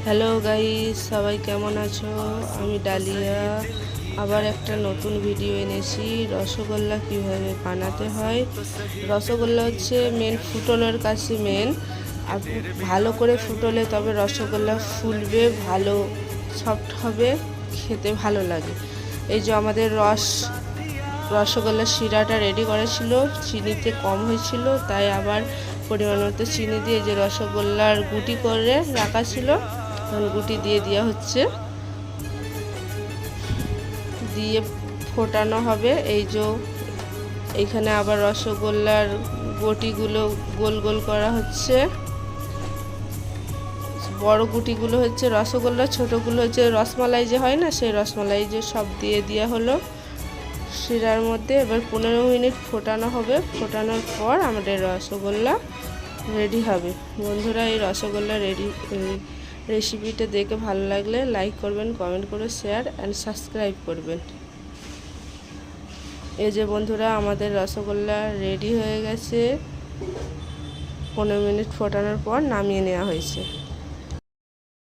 Hello guys, সবাই কেমন আছো? আমি ডালিয়া আবার একটা নতুন ভিডিও এনেছি। রসগোল্লা কিভাবে বানাতে হয়। রসগোল্লা হচ্ছে মেন ফুটনের কাছে মেন। আর ভালো করে ফুটলে তবে রসগোল্লা ফুলবে, ভালো সফট হবে, খেতে ভালো লাগে। এই যে আমাদের রসগোল্লার শিরাটা রেডি করেছিল, চিনিতে কম হয়েছিল, তাই আবার পরিমাণ মতো চিনি দিয়ে যে রসগোল্লার গুটি করে রাখা ছিল, গুটি দিয়ে দেওয়া হচ্ছে, দিয়ে ফোটানো হবে। এই যে এইখানে আবার রসগোল্লার গুটিগুলো গোল গোল করা হচ্ছে। বড় গুটিগুলো হচ্ছে রসগোল্লা, ছোটোগুলো হচ্ছে রসমালাই যে হয় না, সেই রসমালাই যে সব দিয়ে দেওয়া হলো শিরার মধ্যে। এবার 15 মিনিট ফোটানো হবে। ফোটানোর পর আমাদের রসগোল্লা রেডি হবে। বন্ধুরা, এই রসগোল্লা রেসিপিটা দেখে ভালো লাগলে লাইক করবেন, কমেন্ট করে শেয়ার অ্যান্ড সাবস্ক্রাইব করবেন। এই যে বন্ধুরা, আমাদের রসগোল্লা রেডি হয়ে গেছে। 15 মিনিট ফোটানোর পর নামিয়ে নেওয়া হয়েছে।